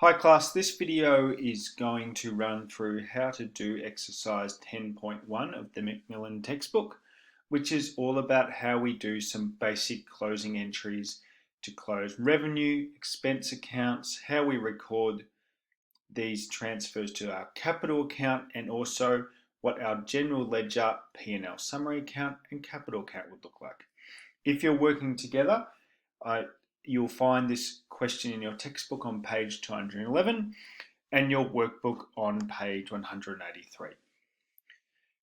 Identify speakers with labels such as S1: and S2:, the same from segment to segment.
S1: Hi class, this video is going to run through how to do exercise 10.1 of the Macmillan textbook, which is all about how we do some basic closing entries to close revenue, expense accounts, how we record these transfers to our capital account, and also what our general ledger, P&L summary account, and capital account would look like. If you're working together, you'll find this question in your textbook on page 211 and your workbook on page 183.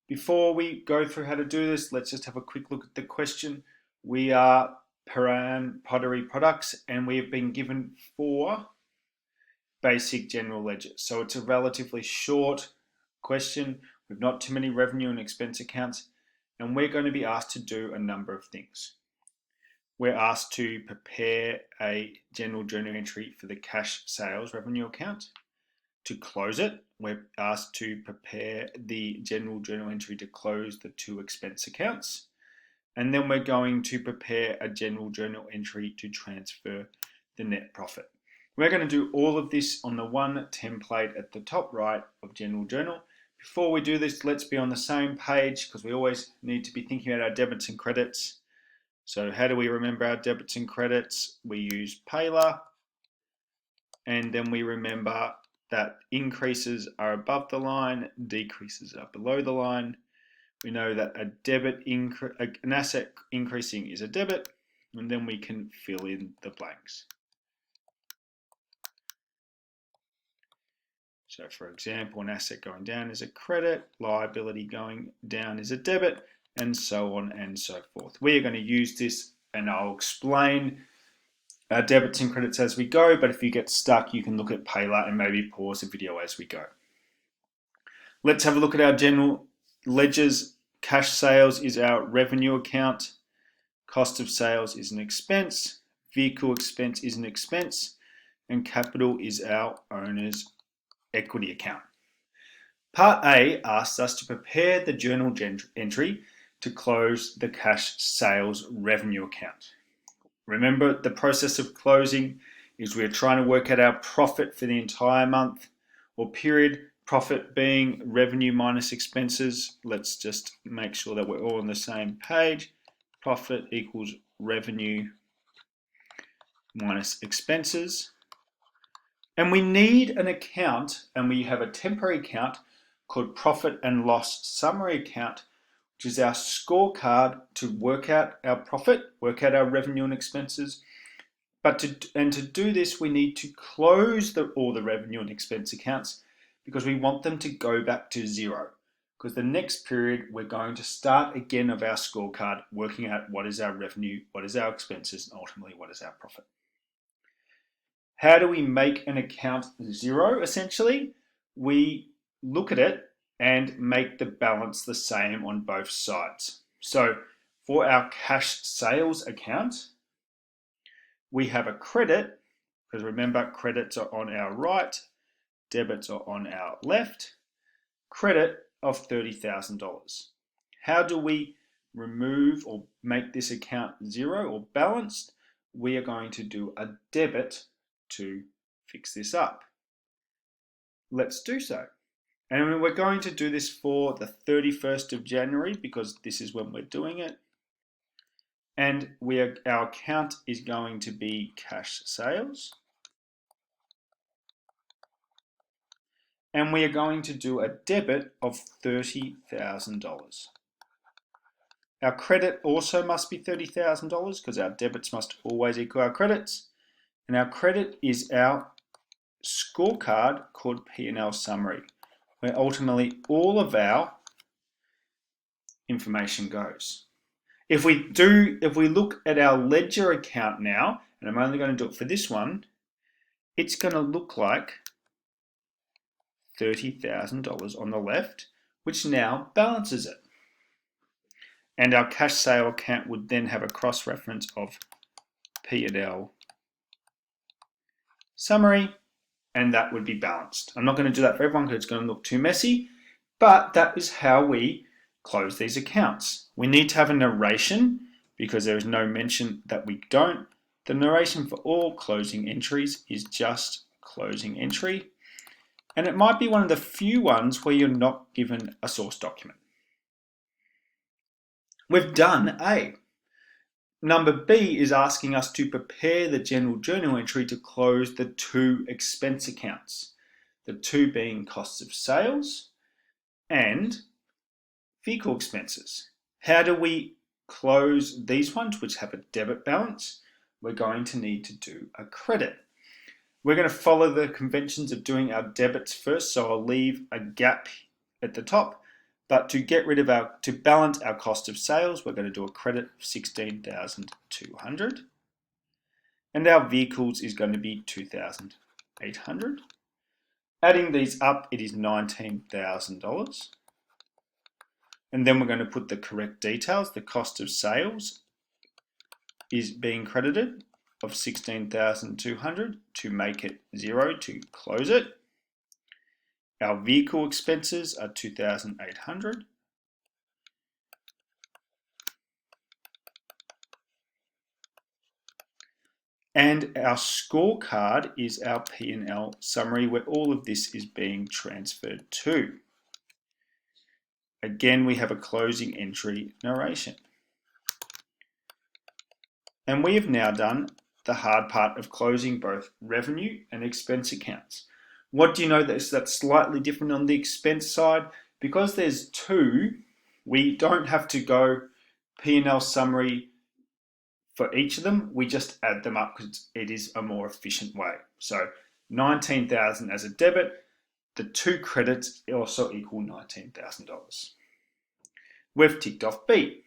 S1: Before we go through how to do this, let's just have a quick look at the question. We are Paran Pottery Products and we have been given 4 basic general ledgers. So it's a relatively short question with not too many revenue and expense accounts, and we're going to be asked to do a number of things. We're asked to prepare a general journal entry for the cash sales revenue account. To close it, we're asked to prepare the general journal entry to close the 2 expense accounts. And then we're going to prepare a general journal entry to transfer the net profit. We're going to do all of this on the one template at the top right of general journal. Before we do this, let's be on the same page because we always need to be thinking about our debits and credits. So how do we remember our debits and credits? We use Paler, and then we remember that increases are above the line, decreases are below the line. We know that an asset increasing is a debit, and then we can fill in the blanks. So for example, an asset going down is a credit, liability going down is a debit, and so on and so forth. We are going to use this, and I'll explain our debits and credits as we go, but if you get stuck, you can look at Paler and maybe pause the video as we go. Let's have a look at our general ledgers. Cash sales is our revenue account. Cost of sales is an expense. Vehicle expense is an expense. And capital is our owner's equity account. Part A asks us to prepare the journal entry to close the cash sales revenue account. Remember, the process of closing is we're trying to work out our profit for the entire month or period, profit being revenue minus expenses. Let's just make sure that we're all on the same page. Profit equals revenue minus expenses. And we need an account, and we have a temporary account called profit and loss summary account, which is our scorecard to work out our profit, work out our revenue and expenses. But to do this, we need to close all the revenue and expense accounts because we want them to go back to 0. Because the next period, we're going to start again of our scorecard, working out what is our revenue, what is our expenses, and ultimately what is our profit. How do we make an account 0? Essentially, we look at it and make the balance the same on both sides. So for our cash sales account, we have a credit, because remember, credits are on our right, debits are on our left, credit of $30,000. How do we remove or make this account 0 or balanced? We are going to do a debit to fix this up. Let's do so. And we're going to do this for the 31st of January because this is when we're doing it. And our account is going to be cash sales. And we are going to do a debit of $30,000. Our credit also must be $30,000 because our debits must always equal our credits. And our credit is our scorecard called P&L summary, where ultimately all of our information goes. If we look at our ledger account now, and I'm only going to do it for this one, it's going to look like $30,000 on the left, which now balances it. And our cash sale account would then have a cross-reference of P&L summary, and that would be balanced. I'm not going to do that for everyone because it's going to look too messy, but that is how we close these accounts. We need to have a narration because there is no mention that we don't. The narration for all closing entries is just closing entry. And it might be one of the few ones where you're not given a source document. We've done A. Number B is asking us to prepare the general journal entry to close the two expense accounts. The two being costs of sales and vehicle expenses. How do we close these ones which have a debit balance? We're going to need to do a credit. We're going to follow the conventions of doing our debits first, so I'll leave a gap at the top. But to balance our cost of sales, we're going to do a credit of 16,200. And our vehicles is going to be 2,800. Adding these up, it is $19,000. And then we're going to put the correct details. The cost of sales is being credited of 16,200 to make it 0 to close it. Our vehicle expenses are 2,800. And our scorecard is our P&L summary where all of this is being transferred to. Again, we have a closing entry narration. And we have now done the hard part of closing both revenue and expense accounts. What do you know that's slightly different on the expense side? Because there's two, we don't have to go P&L summary for each of them. We just add them up because it is a more efficient way. So 19,000 as a debit, the two credits also equal $19,000. We've ticked off B.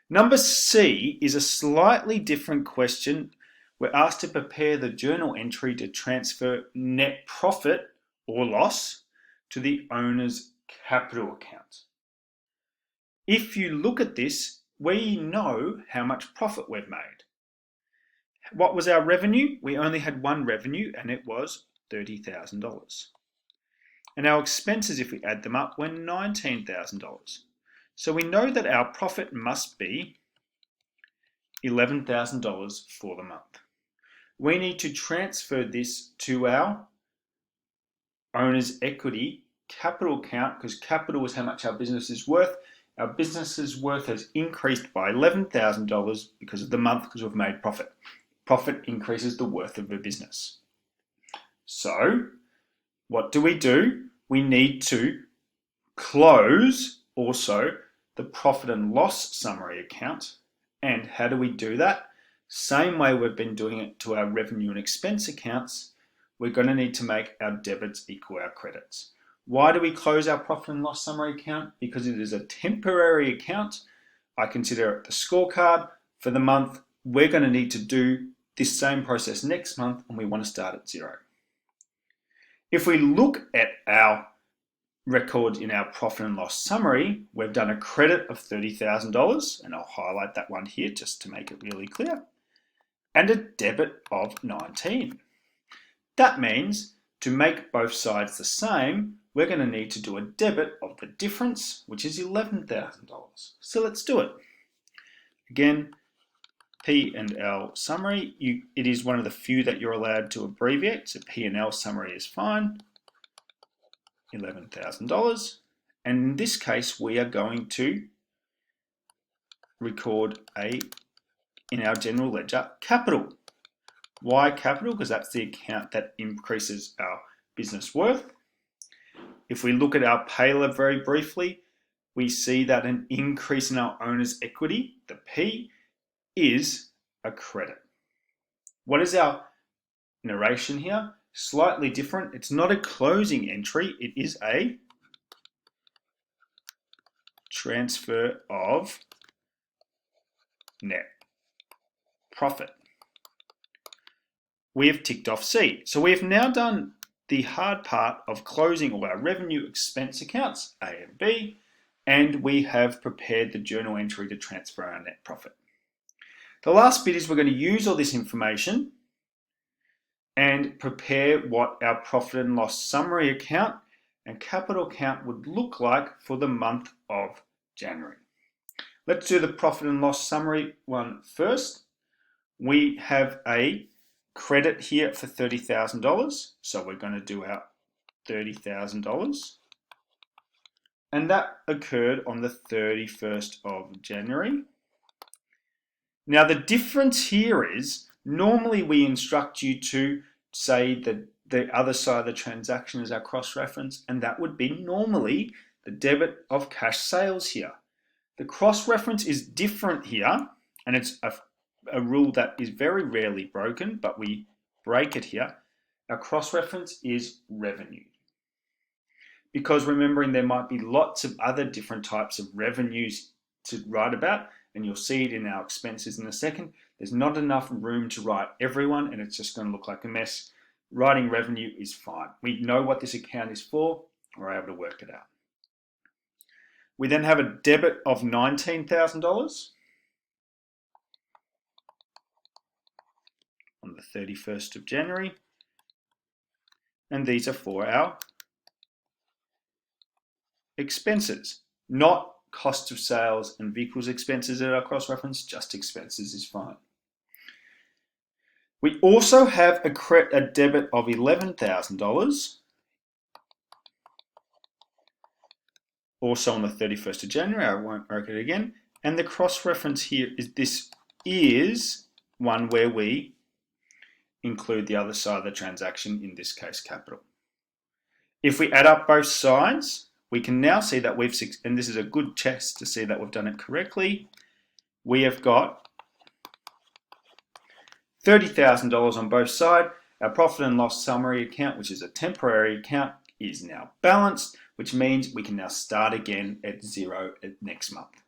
S1: Number C is a slightly different question. We're asked to prepare the journal entry to transfer net profit or loss to the owner's capital account. If you look at this, we know how much profit we've made. What was our revenue? We only had one revenue and it was $30,000. And our expenses, if we add them up, were $19,000. So we know that our profit must be $11,000 for the month. We need to transfer this to our owner's equity capital account because capital is how much our business is worth. Our business's worth has increased by $11,000 because of the month because we've made profit. Profit increases the worth of a business. So what do? We need to close also the profit and loss summary account. And how do we do that? Same way we've been doing it to our revenue and expense accounts, we're going to need to make our debits equal our credits. Why do we close our profit and loss summary account? Because it is a temporary account. I consider it the scorecard for the month. We're going to need to do this same process next month and we want to start at 0. If we look at our record in our profit and loss summary, we've done a credit of $30,000, and I'll highlight that one here just to make it really clear, and a debit of 19. That means to make both sides the same, we're going to need to do a debit of the difference, which is $11,000. So let's do it. Again, P&L summary, it is one of the few that you're allowed to abbreviate, so P&L summary is fine. $11,000, and in this case we are going to record in our general ledger capital. Why capital? Because that's the account that increases our business worth. If we look at our payer very briefly, we see that an increase in our owner's equity, the P, is a credit. What is our narration here? Slightly different. It's not a closing entry. It is a transfer of net profit. We have ticked off C. So we have now done the hard part of closing all our revenue expense accounts, A and B, and we have prepared the journal entry to transfer our net profit. The last bit is we're going to use all this information and prepare what our profit and loss summary account and capital account would look like for the month of January. Let's do the profit and loss summary one first. We have a credit here for $30,000. So we're going to do our $30,000. And that occurred on the 31st of January. Now the difference here is normally we instruct you to say that the other side of the transaction is our cross-reference, and that would be normally the debit of cash sales here. The cross-reference is different here, and it's a rule that is very rarely broken, but we break it here. Our cross-reference is revenue. Because remembering there might be lots of other different types of revenues to write about, and you'll see it in our expenses in a second. There's not enough room to write everyone, and it's just going to look like a mess. Writing revenue is fine. We know what this account is for. We're able to work it out. We then have a debit of $19,000 on the 31st of January. And these are for our expenses, not cost of sales and vehicles expenses at our cross-reference, just expenses is fine. We also have a debit of $11,000, also on the 31st of January, I won't mark it again, and the cross-reference here is this is one where we include the other side of the transaction, in this case capital. If we add up both sides, we can now see that we've, and this is a good test to see that we've done it correctly, we have got $30,000 on both sides. Our profit and loss summary account, which is a temporary account, is now balanced, which means we can now start again at zero next month.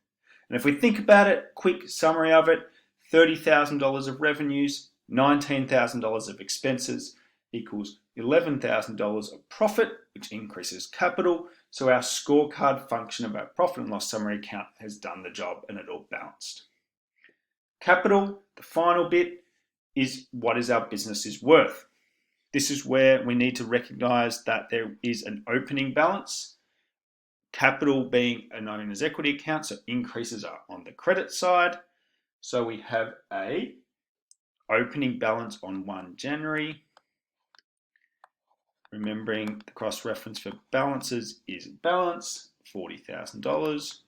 S1: And if we think about it, quick summary of it, $30,000 of revenues, $19,000 of expenses equals $11,000 of profit, which increases capital. So our scorecard function of our profit and loss summary account has done the job, and it all balanced. Capital, the final bit, is what is our business is worth. This is where we need to recognize that there is an opening balance. Capital being known as equity account, so increases are on the credit side. So we have a opening balance on 1 January. Remembering the cross-reference for balances is balance, $40,000.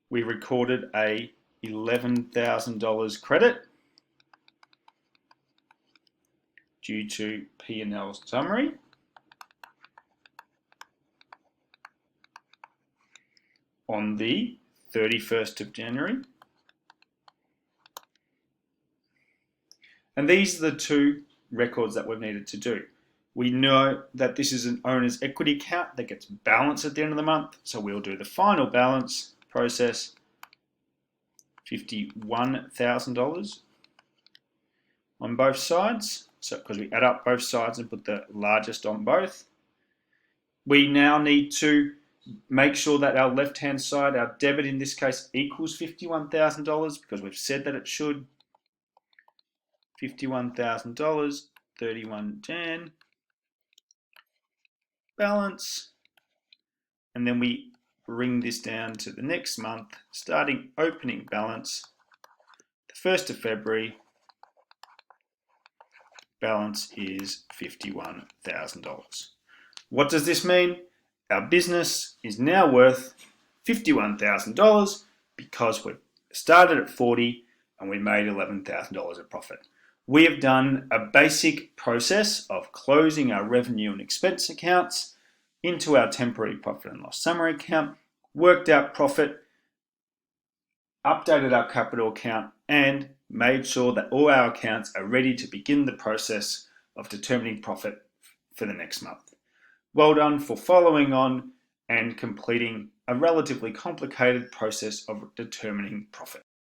S1: We recorded a $11,000 credit due to P&L summary. On the 31st of January. And these are the two records that we've needed to do. We know that this is an owner's equity account that gets balanced at the end of the month, so we'll do the final balance process, $51,000 on both sides. So because we add up both sides and put the largest on both. We now need to make sure that our left-hand side, our debit in this case, equals $51,000 because we've said that it should. $51,000, 31 Jan, balance, and then we bring this down to the next month, starting opening balance, the 1st of February, balance is $51,000. What does this mean? Our business is now worth $51,000 because we started at 40 and we made $11,000 of profit. We have done a basic process of closing our revenue and expense accounts into our temporary profit and loss summary account, worked out profit, updated our capital account, and made sure that all our accounts are ready to begin the process of determining profit for the next month. Well done for following on and completing a relatively complicated process of determining profit.